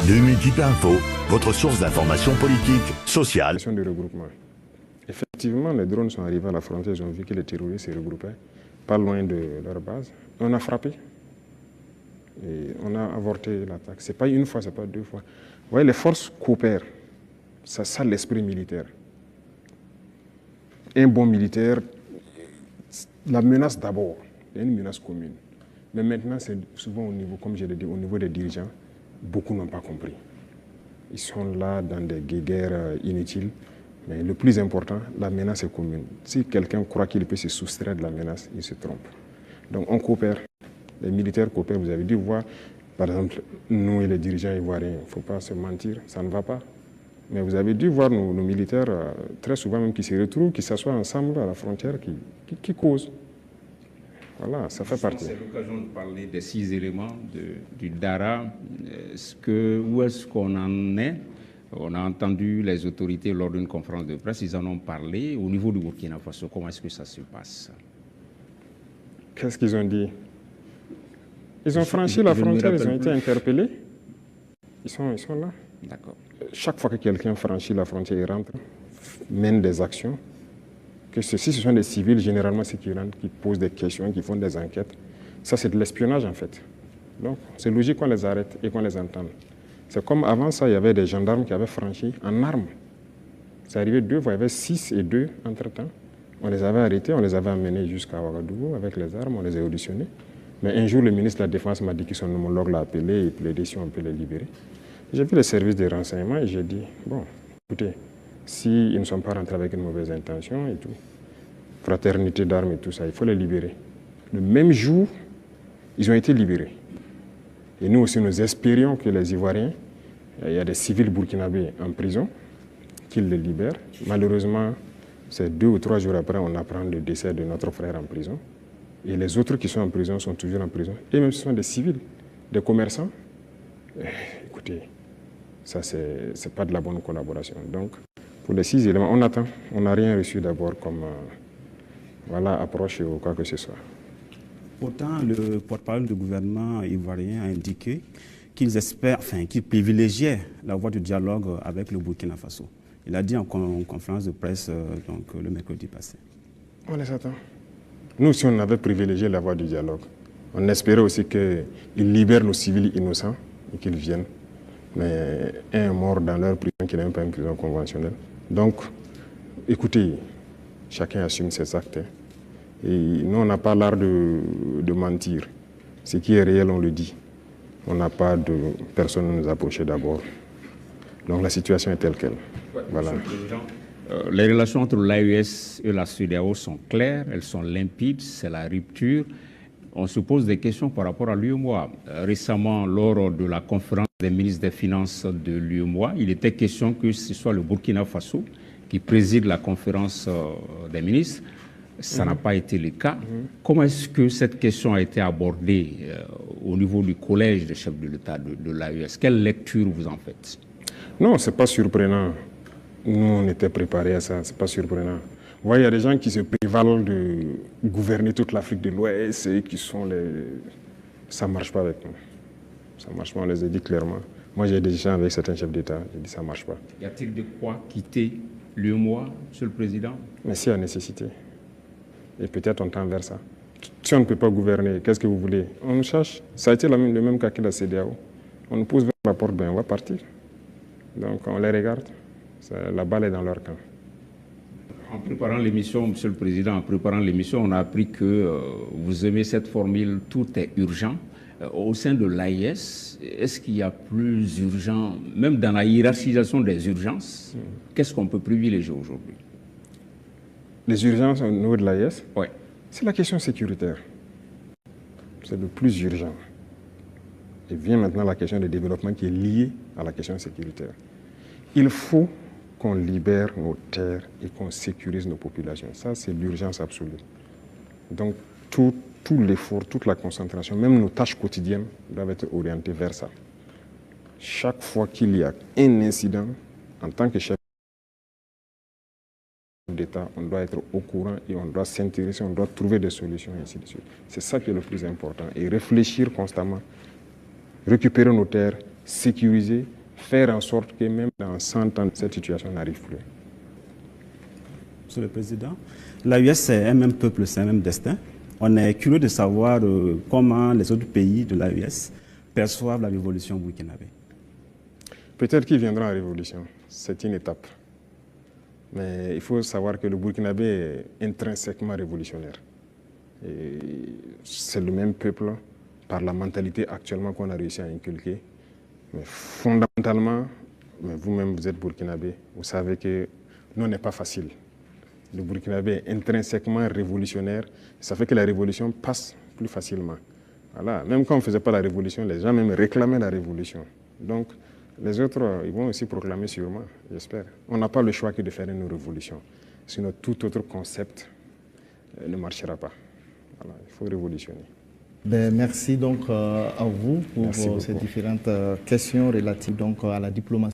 Multiple Info, votre source d'information politique, sociale. De regroupement. Effectivement, les drones sont arrivés à la frontière, ils ont vu que les terroristes se regroupaient pas loin de leur base. On a frappé et on a avorté l'attaque. Ce n'est pas une fois, ce n'est pas deux fois. Vous voyez, les forces coopèrent. C'est ça l'esprit militaire. Un bon militaire, la menace d'abord, il y a une menace commune. Mais maintenant, c'est souvent au niveau, comme je l'ai dit, au niveau des dirigeants, beaucoup n'ont pas compris. Ils sont là dans des guerres inutiles. Mais le plus important, la menace est commune. Si quelqu'un croit qu'il peut se soustraire de la menace, il se trompe. Donc on coopère. Les militaires coopèrent. Vous avez dû voir, par exemple, nous et les dirigeants ivoiriens, il ne faut pas se mentir, ça ne va pas. Mais vous avez dû voir nos militaires, très souvent même, qui se retrouvent, qui s'assoient ensemble à la frontière, qui causent. Voilà, ça fait partie. C'est l'occasion de parler des 6 éléments du Dara. Où est-ce qu'on en est? On a entendu les autorités lors d'une conférence de presse, ils en ont parlé. Au niveau du Burkina Faso, comment est-ce que ça se passe? Qu'est-ce qu'ils ont dit? Ils ont franchi la frontière, ils ont été interpellés. Ils sont là. D'accord. Chaque fois que quelqu'un franchit la frontière, il rentre, mène des actions. Si ce sont des civils, généralement, ceux qui rentrent, qui posent des questions, qui font des enquêtes, ça c'est de l'espionnage en fait. Donc c'est logique qu'on les arrête et qu'on les entende. C'est comme avant ça, il y avait des gendarmes qui avaient franchi en armes. C'est arrivé 2 fois, il y avait 6 et 2 entre-temps. On les avait arrêtés, on les avait amenés jusqu'à Ouagadougou avec les armes, on les a auditionnés. Mais un jour, le ministre de la Défense m'a dit que son homologue l'a appelé et plaidé si on peut les libérer. J'ai vu les services de renseignement et j'ai dit, bon, écoutez, s'ils ne sont pas rentrés avec une mauvaise intention et tout, fraternité d'armes et tout ça, il faut les libérer. Le même jour, ils ont été libérés. Et nous aussi, nous espérions que les Ivoiriens, il y a des civils burkinabés en prison, qu'ils les libèrent. Malheureusement, c'est 2 ou 3 jours après, on apprend le décès de notre frère en prison. Et les autres qui sont en prison sont toujours en prison. Et même ce sont des civils, des commerçants. Écoutez, ça, c'est pas de la bonne collaboration. Donc, pour les 6 éléments, on attend. On n'a rien reçu d'abord comme approche ou quoi que ce soit. Pourtant, le porte-parole du gouvernement ivoirien a indiqué qu'ils espèrent, qu'ils privilégiaient la voie du dialogue avec le Burkina Faso. Il a dit en conférence de presse le mercredi passé. On les attend. Nous, si on avait privilégié la voie du dialogue, on espérait aussi qu'ils libèrent nos civils innocents et qu'ils viennent. Mais un est mort dans leur prison qui n'est même pas une prison conventionnelle. Donc, écoutez, chacun assume ses actes. Et nous, on n'a pas l'art de mentir. Ce qui est réel, on le dit. On n'a pas de personne à nous approcher d'abord. Donc la situation est telle qu'elle. Voilà. Les relations entre l'AES et la CEDEAO sont claires, elles sont limpides, c'est la rupture. On se pose des questions par rapport à l'UEMOA. Récemment, lors de la conférence des ministres des Finances de l'UEMOA, il était question que ce soit le Burkina Faso qui préside la conférence des ministres. Ça n'a pas été le cas. Comment est-ce que cette question a été abordée au niveau du collège des chefs de l'État de l'AES? Quelle lecture vous en faites? Non, ce n'est pas surprenant. Nous, on était préparés à ça, ce n'est pas surprenant. Vous voyez, il y a des gens qui se prévalent de gouverner toute l'Afrique de l'Ouest et qui sont les... Ça ne marche pas avec nous. Ça ne marche pas, on les a dit clairement. Moi, j'ai des gens avec certains chefs d'État, j'ai dit ça ne marche pas. Y a-t-il de quoi quitter l'UEMOA, Monsieur le Président? Mais s'il y a nécessité. Et peut-être on tend vers ça. Si on ne peut pas gouverner, qu'est-ce que vous voulez? On nous cherche. Ça a été le même cas que la CEDEAO. On nous pousse vers la porte, ben on va partir. Donc on les regarde. La balle est dans leur camp. En préparant l'émission, Monsieur le Président, on a appris que vous aimez cette formule « tout est urgent ». Au sein de l'AES, est-ce qu'il y a plus urgent, même dans la hiérarchisation des urgences, qu'est-ce qu'on peut privilégier aujourd'hui? Les urgences au niveau de l'AES? Oui. C'est la question sécuritaire. C'est le plus urgent. Et vient maintenant la question de développement qui est liée à la question sécuritaire. Il faut qu'on libère nos terres et qu'on sécurise nos populations. Ça, c'est l'urgence absolue. Donc, tout l'effort, toute la concentration, même nos tâches quotidiennes doivent être orientées vers ça. Chaque fois qu'il y a un incident, en tant que chef d'État, on doit être au courant et on doit s'intéresser, on doit trouver des solutions, et ainsi de suite. C'est ça qui est le plus important. Et réfléchir constamment, récupérer nos terres sécuriser, faire en sorte que même dans 100 ans, cette situation n'arrive plus. Monsieur le Président, l'AES c'est un même peuple, c'est un même destin. On est curieux de savoir comment les autres pays de l'AES perçoivent la révolution burkinabé. Peut-être qu'il viendra en révolution, c'est une étape. Mais il faut savoir que le Burkinabé est intrinsèquement révolutionnaire. C'est le même peuple par la mentalité actuellement qu'on a réussi à inculquer. Mais fondamentalement, vous-même vous êtes Burkinabé, vous savez que non n'est pas facile. Le Burkinabé est intrinsèquement révolutionnaire, ça fait que la révolution passe plus facilement. Voilà. Même quand on ne faisait pas la révolution, les gens même réclamaient la révolution. Donc, les autres, ils vont aussi proclamer sûrement, j'espère. On n'a pas le choix que de faire une révolution. Sinon, tout autre concept ne marchera pas. Voilà, il faut révolutionner. Merci donc à vous pour ces différentes questions relatives donc à la diplomatie.